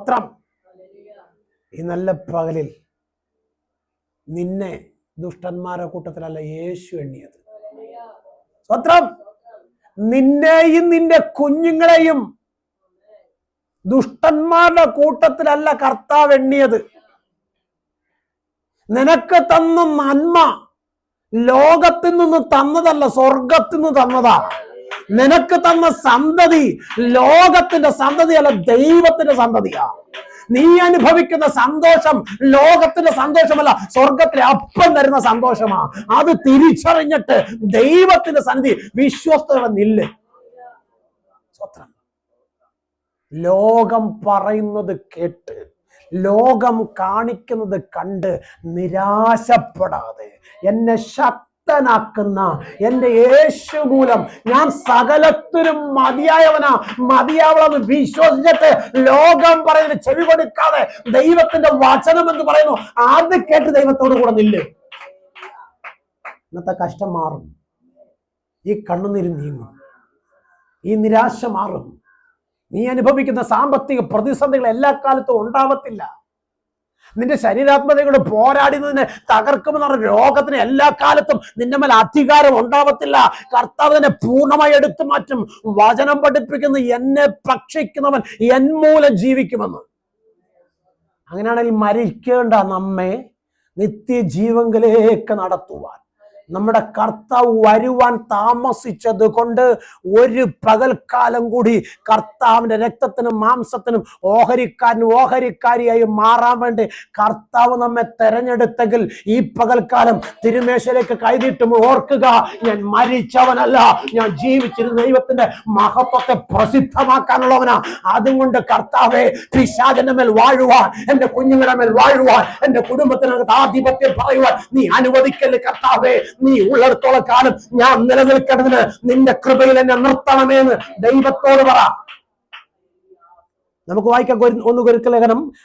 സ്തോത്രം. ഈ നല്ല പകലിൽ നിന്നെ ദുഷ്ടന്മാരുടെ കൂട്ടത്തിലല്ല യേശു എണ്ണിയത്. സ്തോത്രം. നിന്നെയും നിന്റെ കുഞ്ഞുങ്ങളെയും ദുഷ്ടന്മാരുടെ കൂട്ടത്തിലല്ല കർത്താവ് എണ്ണിയത്. നിനക്ക് തന്ന നന്മ ലോകത്തിൽ നിന്ന് തന്നതല്ല, സ്വർഗത്തിൽ നിന്ന് തന്നതാ. നിനക്ക് തന്ന സന്തതി ലോകത്തിന്റെ സന്തതിയല്ല, ദൈവത്തിന്റെ സന്തതിയാ. നീ അനുഭവിക്കുന്ന സന്തോഷം ലോകത്തിന്റെ സന്തോഷമല്ല, സ്വർഗത്തിലെ അപ്പം തരുന്ന സന്തോഷമാ. അത് തിരിച്ചറിഞ്ഞിട്ട് ദൈവത്തിന്റെ സന്നിധി വിശ്വസ്തയോടെ നില്ല്. സ്വത്രം. ലോകം പറയുന്നത് കേട്ട്, ലോകം കാണിക്കുന്നത് കണ്ട് നിരാശപ്പെടാതെ, എന്നെ ശക്തനാക്കുന്ന എൻ്റെ യേശു മൂലം ഞാൻ സകലത്തിനും മതിയാവണമെന്ന് വിശ്വസിച്ചിട്ട് ലോകം പറയുന്നത് ചെവി കൊടുക്കാതെ ദൈവത്തിന്റെ വചനം എന്ന് പറയുന്നു അത് കേട്ട് ദൈവത്തോട് കൂടെ നില്ല്. ഇന്നത്തെ കഷ്ടം മാറും, ഈ കണ്ണുനീര് നീങ്ങും, ഈ നിരാശ മാറും. നീ അനുഭവിക്കുന്ന സാമ്പത്തിക പ്രതിസന്ധികൾ എല്ലാ കാലത്തും ഉണ്ടാവത്തില്ല. നിന്റെ ശരീരാത്മതയോട് പോരാടുന്നതിനെ തകർക്കുമെന്ന് പറഞ്ഞ രോഗത്തിന് എല്ലാ കാലത്തും നിന്റെ മേൽ അധികാരം ഉണ്ടാവത്തില്ല. കർത്താവ് തന്നെ പൂർണ്ണമായി എടുത്തു മാറ്റും. വചനം പഠിപ്പിക്കുന്ന എന്നെ ഭക്ഷിക്കുന്നവൻ എൻ മൂലം ജീവിക്കുമെന്ന്. അങ്ങനെയാണെങ്കിൽ മരിക്കേണ്ട നമ്മെ നിത്യജീവങ്കിലേക്ക് നടത്തുവാൻ നമ്മുടെ കർത്താവ് വരുവാൻ താമസിച്ചത് കൊണ്ട് ഒരു പകൽക്കാലം കൂടി കർത്താവിന്റെ രക്തത്തിനും മാംസത്തിനും ഓഹരിക്കാരിയായി മാറാൻ വേണ്ടി കർത്താവ് നമ്മെ തെരഞ്ഞെടുത്തെങ്കിൽ ഈ പകൽക്കാലം തിരുമേശയിലേക്ക് കൈനീട്ടുമ്പോൾ ഓർക്കുക, ഞാൻ മരിച്ചവനല്ല, ഞാൻ ജീവിച്ചിരുന്ന ദൈവത്തിന്റെ മഹത്വത്തെ പ്രസിദ്ധമാക്കാനുള്ളവനാ. അതുകൊണ്ട് കർത്താവെ, പിശാചിന്റെ മേൽ വാഴുവാൻ, എന്റെ കുഞ്ഞുങ്ങളുടെ മേൽ വാഴുവാൻ, എന്റെ കുടുംബത്തിനകത്ത് ആധിപത്യം പറയുവാൻ നീ അനുവദിക്കല്ലേ കർത്താവെ. നീ ഉള്ളിടത്തോളം കാലം ഞാൻ നിലനിൽക്കേണ്ടതിന് നിന്റെ കൃപയിൽ എന്നെ നിർത്തണമെന്ന് ദൈവത്തോട് പറ. നമുക്ക് വായിക്കാം 1 കൊരിന്ത്യർ ലേഖനം